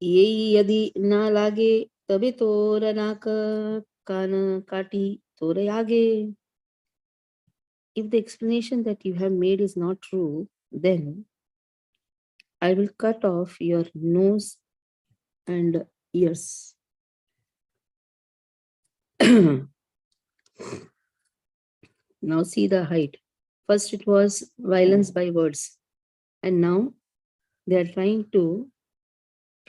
ये यदि ना लागे तबे तोर नाक कान काटी तोर आगे. If the explanation that you have made is not true, then I will cut off your nose and ears. Now see the height. First it was violence by words, and now they are trying to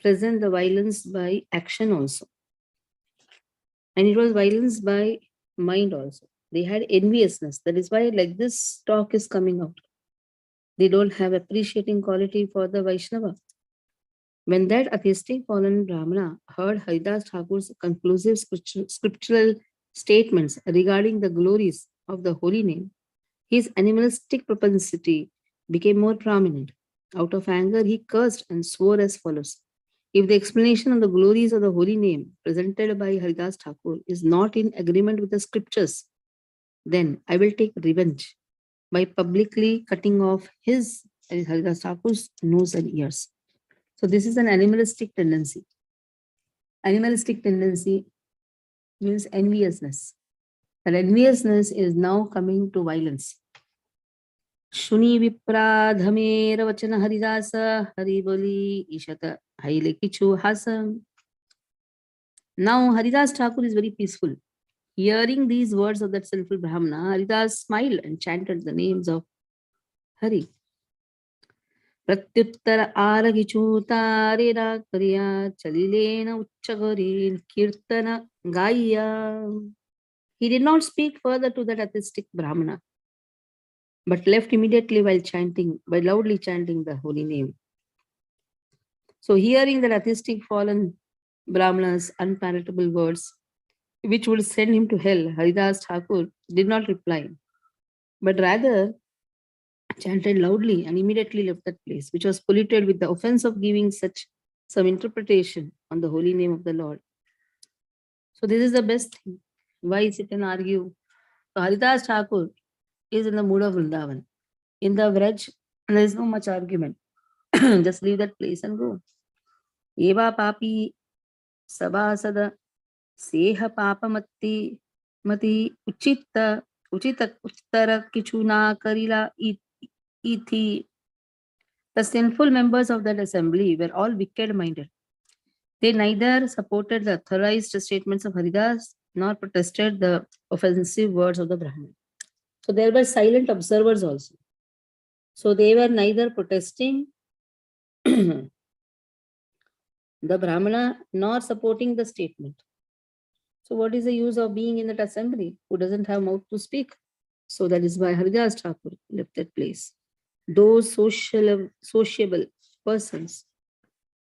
present the violence by action also. And it was violence by mind also. They had enviousness. That is why like this talk is coming out. They don't have appreciating quality for the Vaishnava. When that atheistic fallen Brahmana heard Haridas Thakur's conclusive scriptural statements regarding the glories of the holy name, his animalistic propensity became more prominent. Out of anger, he cursed and swore as follows: if the explanation of the glories of the holy name presented by Haridas Thakur is not in agreement with the scriptures, then I will take revenge by publicly cutting off his, Haridas Thakur's, nose and ears. So this is an animalistic tendency. Animalistic tendency means enviousness. That enviousness is now coming to violence. शुनि विप्राधमेर वचन हरिदास हरिबोली ईशत हाइले किछु Hasam. Now Haridas Thakur is very peaceful. Hearing these words of that sinful Brahmana, Haridas smiled and chanted the names of Hari. प्रत्युत्तर आरगिचूतारेरा करिया चलिलेन उच्चगरीन कीर्तन गाया. He did not speak further to that atheistic Brahmana, but left immediately while loudly chanting the holy name. So hearing that atheistic fallen Brahmana's unpalatable words, which would send him to hell, Haridas Thakur did not reply, but rather chanted loudly and immediately left that place, which was polluted with the offense of giving such some interpretation on the holy name of the Lord. So this is the best thing. Why sit and argue? So Haridas Thakur is in the mood of Vrindavan. In the Vraj, there is no much argument. Just leave that place and go. Eva papi sabasada seha papamatti mati uchita uttara kichuna karila ithi. The sinful members of that assembly were all wicked-minded. They neither supported the authorized statements of Haridas nor protested the offensive words of the Brahman. So there were silent observers also. So they were neither protesting the Brahmana nor supporting the statement. So what is the use of being in that assembly who doesn't have mouth to speak? So that is why Haridas Thakur left that place. Those sociable persons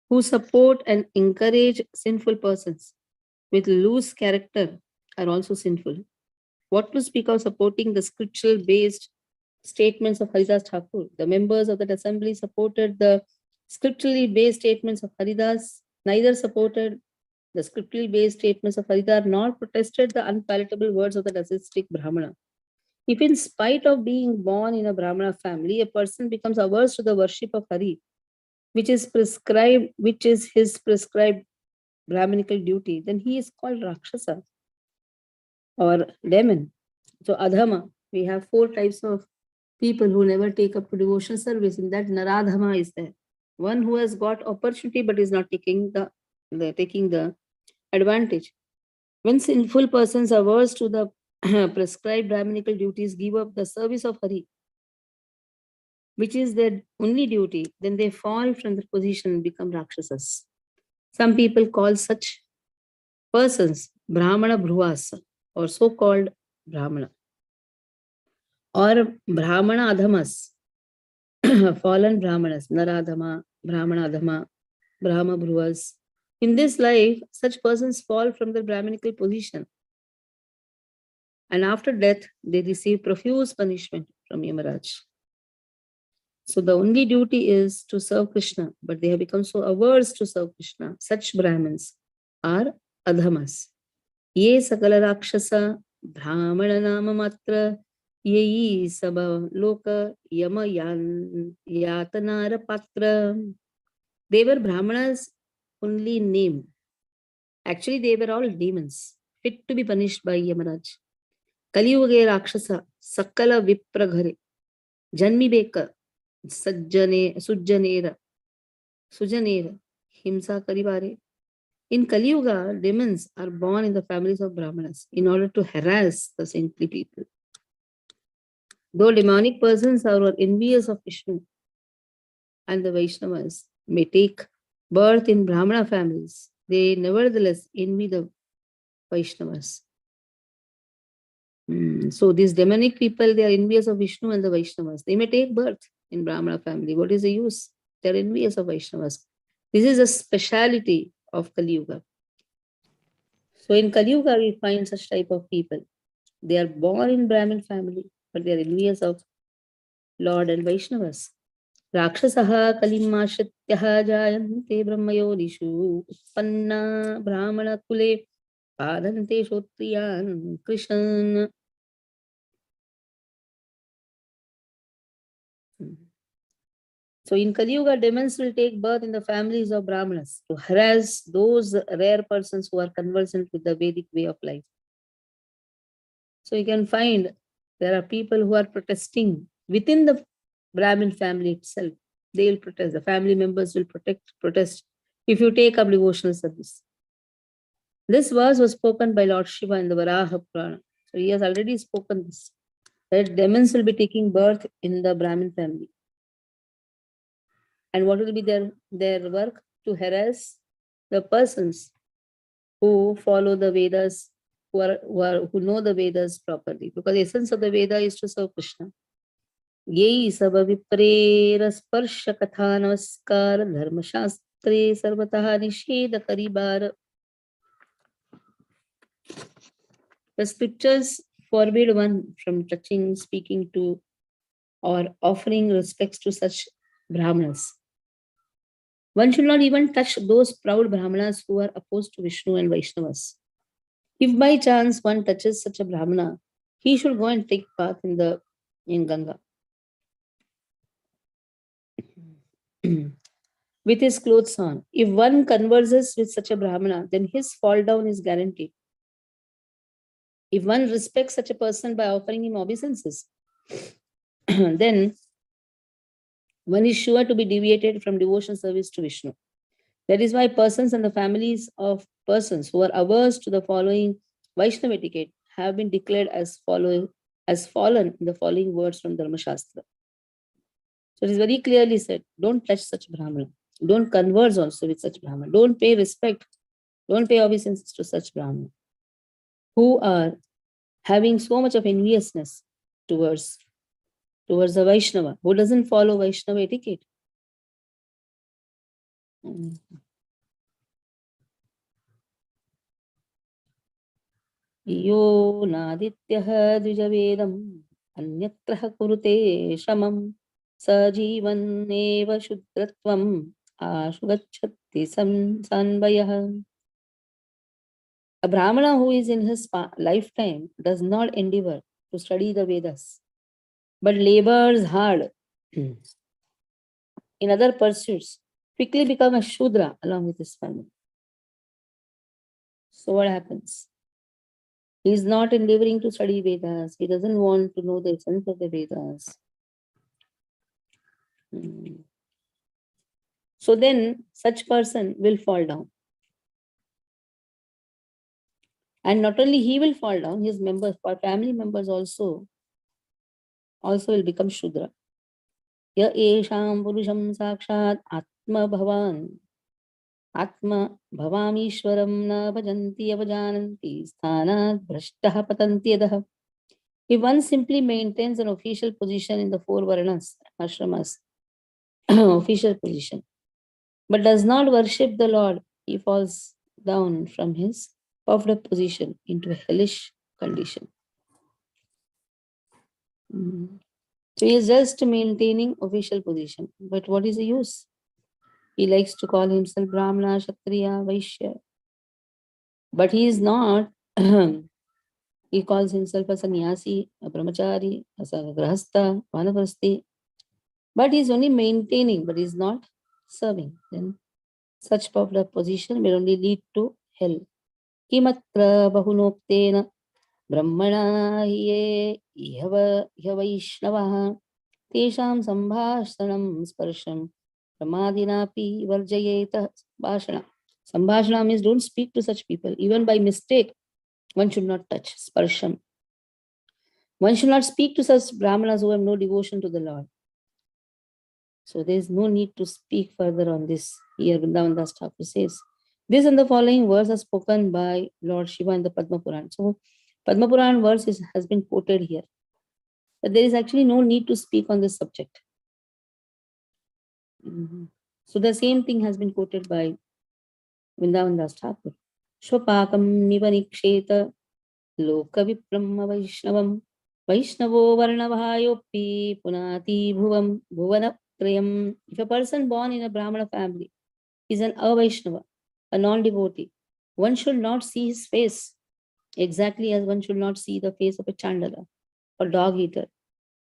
who support and encourage sinful persons with loose character are also sinful. What to speak of supporting the scriptural-based statements of Haridas Thakur? The members of that assembly supported the scripturally based statements of Haridas, neither supported the scripturally based statements of Haridas nor protested the unpalatable words of the atheistic Brahmana. If in spite of being born in a Brahmana family, a person becomes averse to the worship of Hari, which is his prescribed Brahminical duty, then he is called Rakshasa or demon. So Adhama, we have 4 types of people who never take up to devotional service. In that, Naradhama is there. One who has got opportunity but is not taking the advantage. When sinful persons averse to the prescribed Brahminical duties give up the service of Hari, which is their only duty, then they fall from the position and become Rakshasas. Some people call such persons Brahmana Bhruvas or so-called Brahmana or Brahmana Adhamas, fallen Brahmanas, Naradhama, Brahmana Adhama, Brahma Bhruvas. In this life, such persons fall from the Brahminical position. And after death, they receive profuse punishment from Yamaraj. So the only duty is to serve Krishna, but they have become so averse to serve Krishna. Such Brahmins are Adhamas. Ye sakala rakshasa brahmana nama matra yeyi sabha loka yama yatanara patra. They were Brahmanas only name. Actually, they were all demons, fit to be punished by Yamaraj. Kaliyuge Rakshasa, Sakala Vipraghare, Janmibeka, Sujanera, Himsa Karibare. In Kali Yuga, demons are born in the families of Brahmanas in order to harass the saintly people. Though demonic persons are envious of Vishnu and the Vaishnavas may take birth in Brahmana families, they nevertheless envy the Vaishnavas. So these demonic people, they are envious of Vishnu and the Vaishnavas. They may take birth in Brahmana family. What is the use? They are envious of Vaishnavas. This is a speciality of Kali Yuga. So in Kali Yuga, we find such type of people. They are born in Brahmin family, but they are envious of Lord and Vaishnavas. Rakshasaha kalimashrityah jayante brahmayonishu utpanna brahmana kule padante shotriyan krishan. So in Kali Yuga, demons will take birth in the families of Brahmanas to harass those rare persons who are conversant with the Vedic way of life. So you can find there are people who are protesting within the Brahmin family itself. They will protest. The family members will protest if you take up devotional service. This verse was spoken by Lord Shiva in the Varaha Purana. So he has already spoken this, that demons will be taking birth in the Brahmin family. And what will be their work? To harass the persons who follow the Vedas, who know the Vedas properly. Because the essence of the Veda is to serve Krishna. Yei sava viprera sparsha katha namaskar dharma shastre sarvataha nisheda karibara. The scriptures forbid one from touching, speaking to, or offering respects to such Brahmanas. One should not even touch those proud Brahmanas who are opposed to Vishnu and Vaishnavas. If by chance one touches such a Brahmana, he should go and take bath in Ganga with his clothes on. If one converses with such a Brahmana, then his fall down is guaranteed. If one respects such a person by offering him obeisances, then one is sure to be deviated from devotion service to Vishnu. That is why persons and the families of persons who are averse to the following Vaishnava etiquette have been declared as fallen in the following words from Dharma Shastra. So it is very clearly said, don't touch such Brahmana. Don't converse also with such Brahmana. Don't pay respect. Don't pay obeisances to such Brahmana who are having so much of enviousness towards the Vaishnava, who doesn't follow Vaishnava etiquette. Yo nadityah dvijavedam anyatrah kurute shamam sajivan eva shudratvam ashugachati sanvayah. A Brahmana who is in his lifetime does not endeavor to study the Vedas, but labors hard in other pursuits, quickly become a Shudra along with his family. So what happens? He is not endeavoring to study Vedas. He doesn't want to know the essence of the Vedas. So then such person will fall down. And not only he will fall down, his members, or family members also will become Shudra. Ya esham purusham sakshat atma bhavamishwaram na bhajanti avajananti sthanat bhrashtah patanti yadaha. If one simply maintains an official position in the four varnas, ashramas, official position, but does not worship the Lord, he falls down from his puffed up position into a hellish condition. So he is just maintaining official position. But what is the use? He likes to call himself Brahmana, Kshatriya, Vaishya. But he is not. He calls himself a sannyasi, a brahmachari, a grahastha, vanaprasthi. But he is only maintaining, but he is not serving. Then Such popular position will only lead to hell. Kimatra bahunoktena brahmana ye yavaishnavaha tesham sambhashanam sparsham pramadinapi varjayeta bhashana. Sambhashana means don't speak to such people. Even by mistake, one should not touch. Sparsham. One should not speak to such brahmanas who have no devotion to the Lord. So there is no need to speak further on this. Here Vrindavan Das Thakur says, this and the following verse are spoken by Lord Shiva in the Padma Puran. So Padma Puran verse has been quoted here. But there is actually no need to speak on this subject. So the same thing has been quoted by Vrindavan Das Thakur. Shvapakam nivaniksheta lokaviprama vaishnavam vaishnavo varnavayopi punati bhuvam bhuvanatrayam. If a person born in a Brahmana family is an Avaishnava, a non-devotee, one should not see his face, exactly as one should not see the face of a Chandala or dog eater.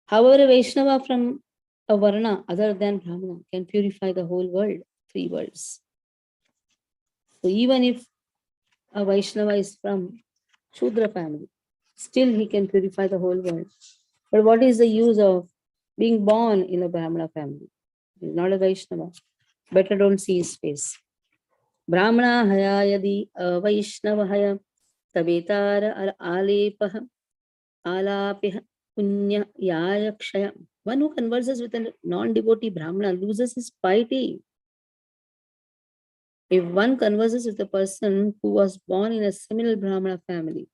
However, a Vaishnava from a Varna other than Brahmana can purify the whole world, 3 worlds. So even if a Vaishnava is from Shudra family, still he can purify the whole world. But what is the use of being born in a Brahmana family? He's not a Vaishnava. Better don't see his face. Brahmana haya yadi Vaishnava haya tabetara alepah alapih punya yayakshaya. One who converses with a non-devotee Brahmana loses his piety. If one converses with a person who was born in a similar Brahmana family,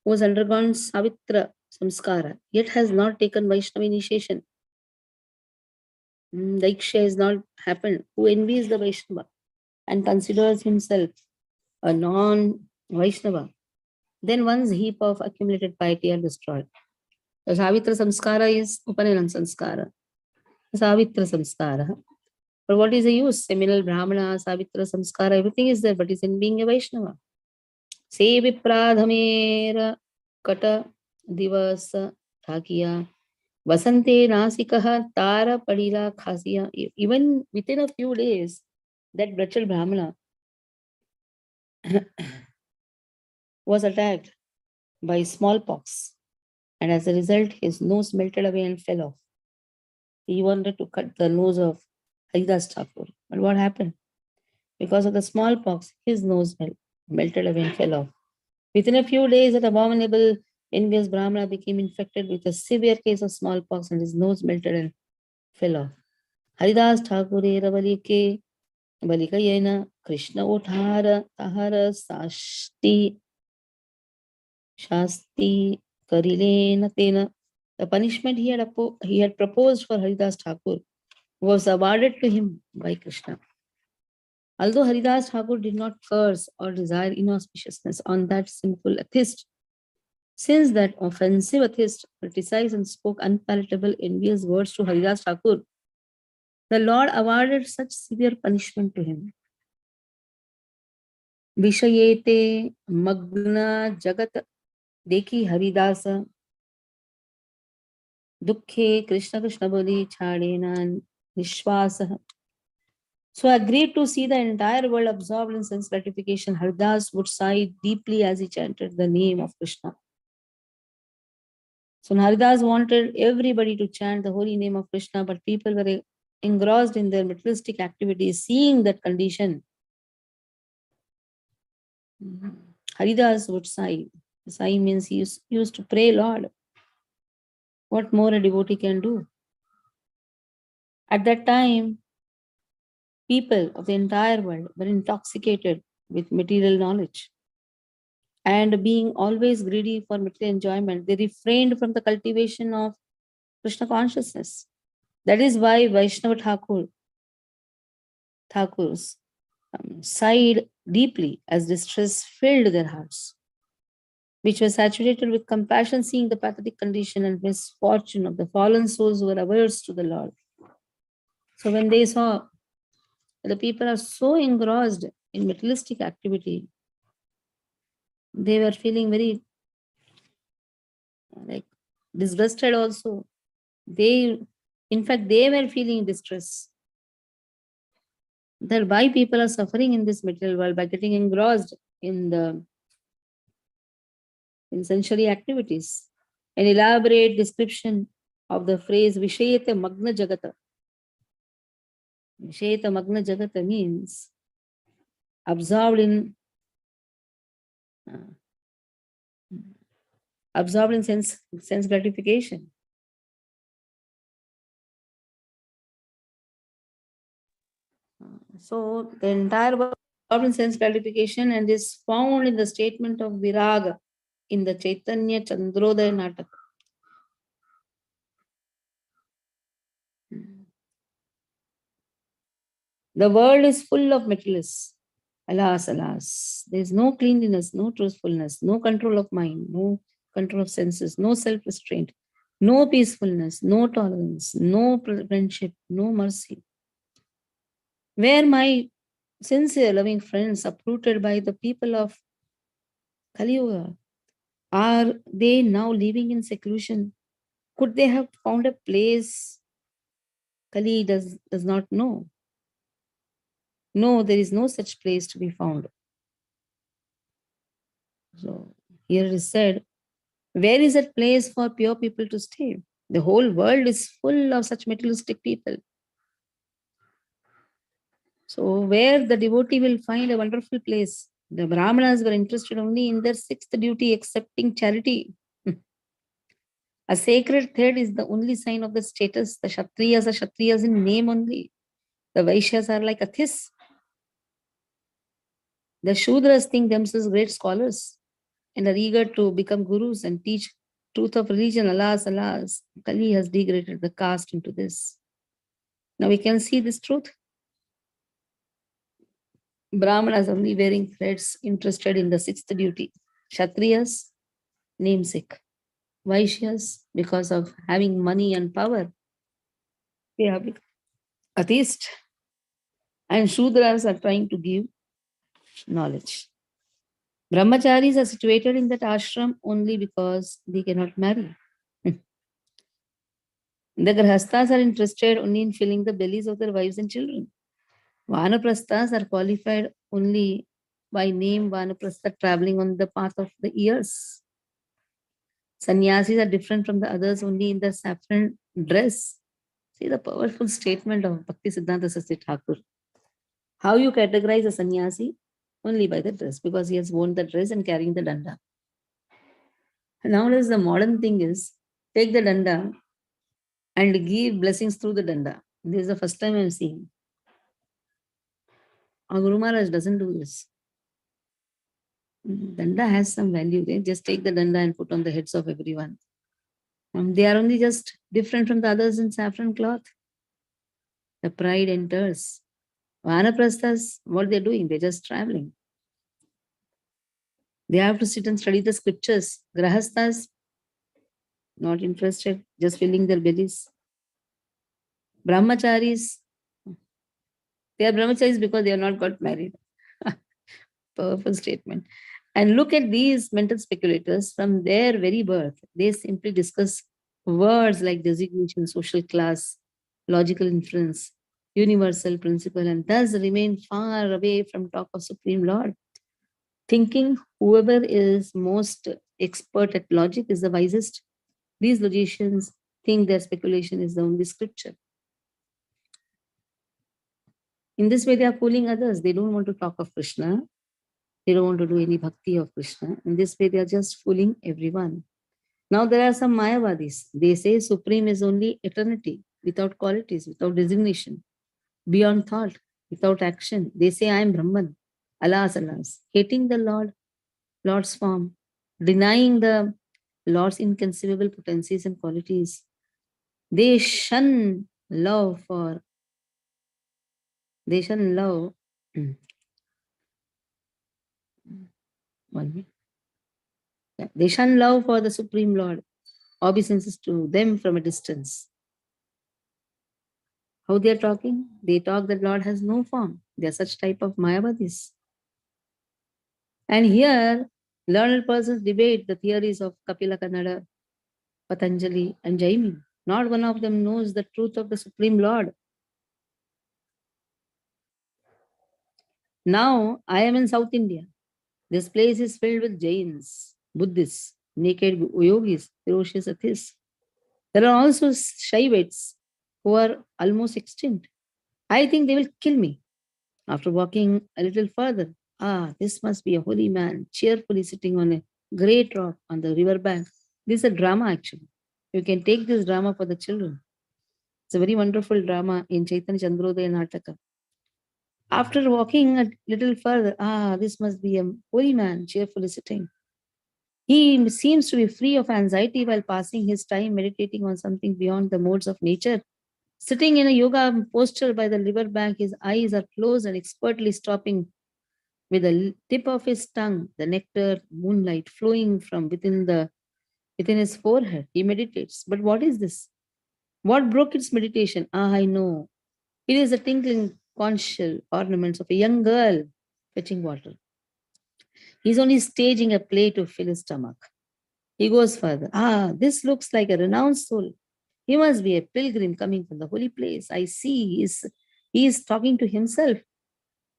who has undergone Savitra samskara, yet has not taken Vaishnava initiation, Diksha has not happened, who envies the Vaishnava and considers himself a non-Vaishnava, then one's heap of accumulated piety are destroyed. The Savitra samskara is Upanayana samskara. Savitra samskara. But what is the use? Seminal Brahmana, Savitra samskara, everything is there, but is in being a Vaishnava. Se vipradhamera kata divasa thakiya vasante nasikaha tara padila khasiya. Even within a few days, that wretched Brahmana was attacked by smallpox, and as a result, his nose melted away and fell off. He wanted to cut the nose of Haridas Thakur. But what happened? Because of the smallpox, his nose melted away and fell off. Within a few days, that abominable envious Brahmana became infected with a severe case of smallpox and his nose melted and fell off. Haridas Thakur Ravalike Balikayena Krishna Uthara Tahara Shasti Karilena Tena. The punishment he had proposed for Haridas Thakur was awarded to him by Krishna. Although Haridas Thakur did not curse or desire inauspiciousness on that sinful atheist, since that offensive atheist criticized and spoke unpalatable, envious words to Haridas Thakur, the Lord awarded such severe punishment to him. Vishayete Magna Jagat Deki Haridasa Dukhe Krishna Krishna Boli Chadena Nishwasa. So agreed to see the entire world absorbed in sense gratification, Haridas would sigh deeply as he chanted the name of Krishna. So Haridas wanted everybody to chant the holy name of Krishna, but people were engrossed in their materialistic activities. Seeing that condition, Haridas would sigh. Sigh means he used to pray, Lord. What more a devotee can do? At that time, people of the entire world were intoxicated with material knowledge. And being always greedy for material enjoyment, they refrained from the cultivation of Krishna consciousness. That is why Vaishnava Thakurs sighed deeply as distress filled their hearts, which were saturated with compassion, seeing the pathetic condition and misfortune of the fallen souls who were averse to the Lord. So when they saw that the people are so engrossed in materialistic activity, they were feeling very disgusted also. In fact, they were feeling distress. that why people are suffering in this material world by getting engrossed in sensory activities. An elaborate description of the phrase Vishayata Magna Jagata. Vishayata Magna Jagata means absorbed in uh, sense gratification. So the entire world is absorbed in sense gratification and is found in the statement of Viraga in the Chaitanya Chandrodaya Natak. The world is full of materialists. Alas, alas, there is no cleanliness, no truthfulness, no control of mind, no control of senses, no self restraint, no peacefulness, no tolerance, no friendship, no mercy. Where my sincere, loving friends, uprooted by the people of Kali Yuga, are they now living in seclusion? Could they have found a place? Kali does not know. No, there is no such place to be found. So here it is said, where is that place for pure people to stay? The whole world is full of such materialistic people. So where the devotee will find a wonderful place? The Brahmanas were interested only in their sixth duty, accepting charity. A sacred thread is the only sign of the status. The Kshatriyas are Kshatriyas in name only. The Vaishyas are like Athis. The Shudras think themselves great scholars and are eager to become gurus and teach truth of religion. Alas, alas, Kali has degraded the caste into this. Now we can see this truth. Brahmanas only wearing threads, interested in the sixth duty. Kshatriyas, namesake. Vaishyas, because of having money and power, they have become atheist. And Shudras are trying to give knowledge. Brahmacharis are situated in that ashram only because they cannot marry. The Grahasthas are interested only in filling the bellies of their wives and children. Vanaprasthas are qualified only by name Vanaprastha, traveling on the path of the years. Sannyasis are different from the others only in the saffron dress. See the powerful statement of Bhakti Siddhanta Saraswati Thakur. How you categorize a sannyasi? Only by the dress, because he has worn the dress and carrying the danda. Nowadays, the modern thing is take the danda and give blessings through the danda. This is the first time I'm seeing. Our Guru Maharaj doesn't do this. Danda has some value. They just take the danda and put on the heads of everyone. They are only just different from the others in saffron cloth. The pride enters. Vanaprasthas, what they're doing? They're just traveling. They have to sit and study the scriptures. Grahasthas, not interested, just filling their bellies. Brahmacharis, they are brahmacharis because they have not got married. Powerful statement. And look at these mental speculators from their very birth. They simply discuss words like designation, social class, logical inference, universal principle, and thus remain far away from talk of Supreme Lord. Thinking whoever is most expert at logic is the wisest. These logicians think their speculation is the only scripture. In this way, they are fooling others. They don't want to talk of Krishna. They don't want to do any bhakti of Krishna. In this way, they are just fooling everyone. Now, there are some Mayavadis. They say Supreme is only eternity, without qualities, without designation, beyond thought, without action. They say, I am Brahman. Alas, alas. Hating the Lord, Lord's form, denying the Lord's inconceivable potencies and qualities. They shun love for, they shun love. One minute. Yeah. They shun love for the Supreme Lord, obeisances to them from a distance. How they are talking? They talk that Lord has no form. They are such type of Mayavadis. And here, learned persons debate the theories of Kapila Kannada, Patanjali, and Jaimi. Not one of them knows the truth of the Supreme Lord. Now I am in South India. This place is filled with Jains, Buddhists, naked yogis, ferocious atheists. There are also Shaivites who are almost extinct. I think they will kill me. After walking a little further, this must be a holy man, cheerfully sitting on a great rock on the river bank. This is a drama actually. You can take this drama for the children. It's a very wonderful drama in Chaitanya Chandrodaya Nataka. After walking a little further, this must be a holy man, cheerfully sitting. He seems to be free of anxiety while passing his time meditating on something beyond the modes of nature. Sitting in a yoga posture by the river bank, his eyes are closed and expertly stopping with the tip of his tongue, the nectar moonlight flowing from within his forehead. He meditates. But what is this? What broke its meditation? I know. It is the tinkling conch shell ornaments of a young girl fetching water. He's only staging a play to fill his stomach. He goes further. This looks like a renounced soul. He must be a pilgrim coming from the holy place. I see he is talking to himself.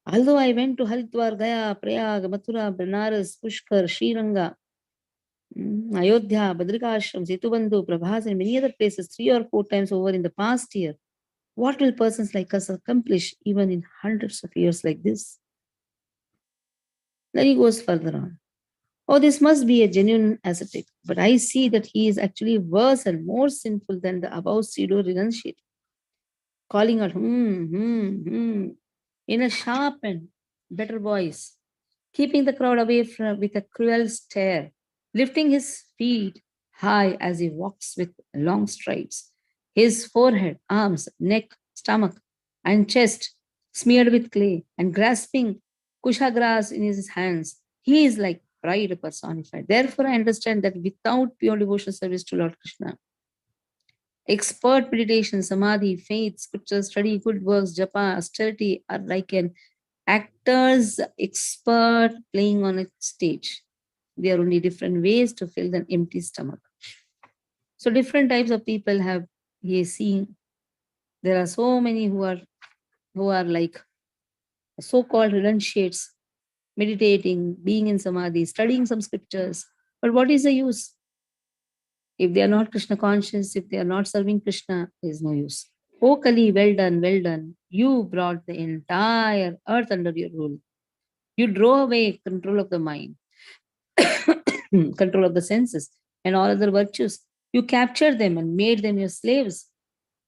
Although I went to Haridwar, Gaya, Prayag, Mathura, Benares, Pushkar, Sriranga, Ayodhya, Badrikashram, Setubandhu, Prabhas, and many other places 3 or 4 times over in the past year, what will persons like us accomplish even in hundreds of years like this? Then he goes further on. Oh, this must be a genuine ascetic, but I see that he is actually worse and more sinful than the above pseudo renunciate, calling out, in a sharp and better voice, keeping the crowd away from with a cruel stare, lifting his feet high as he walks with long strides. His forehead, arms, neck, stomach, and chest smeared with clay, and grasping kusha grass in his hands, he is like pride personified. Therefore, I understand that without pure devotional service to Lord Krishna, expert meditation, samadhi, faith, scripture study, good works, japa, austerity are like an actor's expert playing on a stage. There are only different ways to fill an empty stomach. So different types of people have he seen. There are so many who are like so-called renunciates, meditating, being in samadhi, studying some scriptures. But what is the use? If they are not Krishna conscious, if they are not serving Krishna, there is no use. Oh Kali, well done, well done. You brought the entire earth under your rule. You drove away control of the mind, control of the senses, and all other virtues. You captured them and made them your slaves.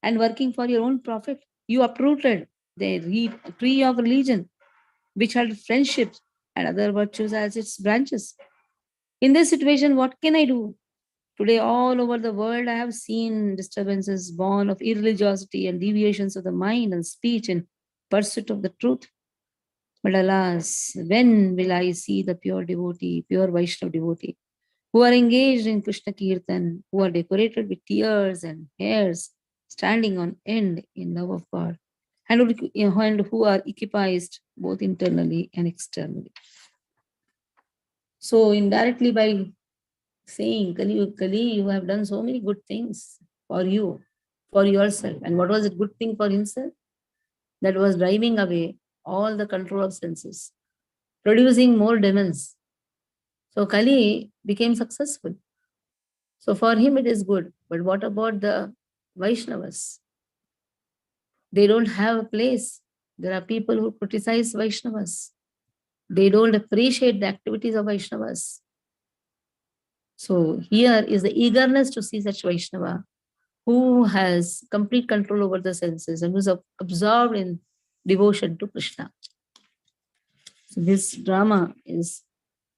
And working for your own profit, you uprooted the tree of religion, which had friendships and other virtues as its branches. In this situation, what can I do? Today, all over the world, I have seen disturbances born of irreligiosity and deviations of the mind and speech in pursuit of the truth. But alas, when will I see the pure devotee, pure Vaishnava devotee, who are engaged in Krishna Kirtan, who are decorated with tears and hairs, standing on end in love of God, and who are equipized both internally and externally? So, indirectly, by saying, Kali, Kali, you have done so many good things for you, for yourself. And what was a good thing for himself? That was driving away all the control of senses, producing more demons. So Kali became successful. So for him it is good. But what about the Vaishnavas? They don't have a place. There are people who criticize Vaishnavas. They don't appreciate the activities of Vaishnavas. So here is the eagerness to see such Vaishnava who has complete control over the senses and who is absorbed in devotion to Krishna. So this drama is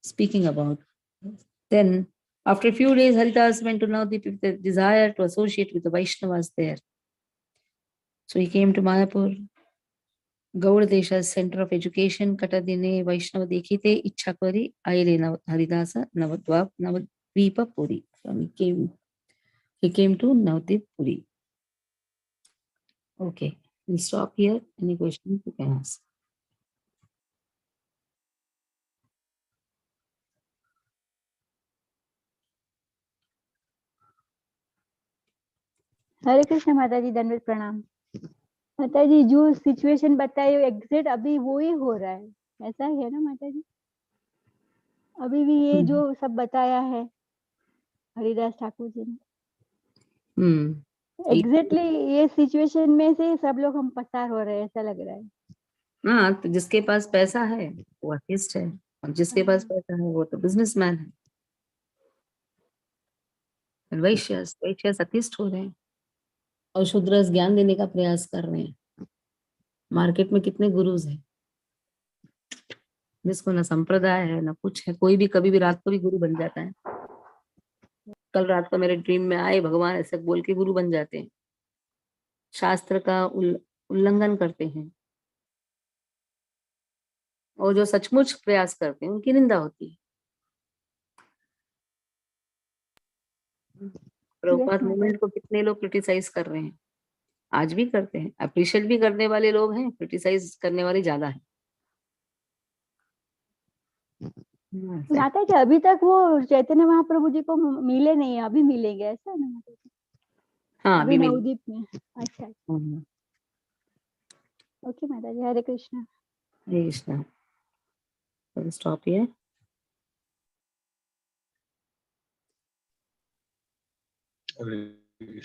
speaking about. Then, after a few days, Haridas went to Navadvip with the desire to associate with the Vaishnavas there. So he came to Mayapur, Gaur Desha's center of education, Katadine Vaishnava Dekhite, Ichhakari, Aile Haridasa, Navadvipa Puri. So he came to Navadvip Puri. Okay, we'll stop here. Any questions you can ask. हरे कृष्ण माता जी, दंडवत प्रणाम। माता जी, जो situation बताए exact अभी वो ही हो रहा है ऐसा ही है ना माता जी? अभी भी ये जो सब बताया है हरिदास ठाकुर जी ने, ठीक है। एग्जैक्टली ये सिचुएशन में से सब लोग हम पसार हो रहे हैं, ऐसा लग रहा है। हाँ, तो जिसके पास पैसा है वो आर्टिस्ट है, और जिसके पास पैसा है वो तो बिजनेसमैन है। वैश्यस वैश्यस आर्टिस्ट हो रहे हैं और शूद्रस ज्ञान देने का प्रयास कर रहे हैं। मार्केट में कितने गुरुज हैं जिसको ना संप्रदाय है ना कुछ है, कोई भी कभी भी रात को भी गुरु बन जाता है। कल रात को मेरे ड्रीम में आए भगवान ऐसे बोल के गुरु बन जाते हैं। शास्त्र का उल्लंघन करते हैं और जो सचमुच प्रयास करते हैं उनकी निंदा होती है। यस प्रभुपाद माता मूवमेंट को कितने लोग क्रिटिसाइज कर रहे हैं, आज भी करते हैं। अप्रिशिएट भी करने वाले लोग हैं, क्रिटिसाइज करने वाले ज्यादा है। माता जी अभी तक वो चैतन्य महाप्रभु जी को मिले नहीं है, अभी मिलेंगे ऐसा है ना माता जी? हाँ, अभी अभी मिल। नवदीप में। अच्छा, ओके माता जी, Hare Krishna. Hare Krishna. Stop here. Hare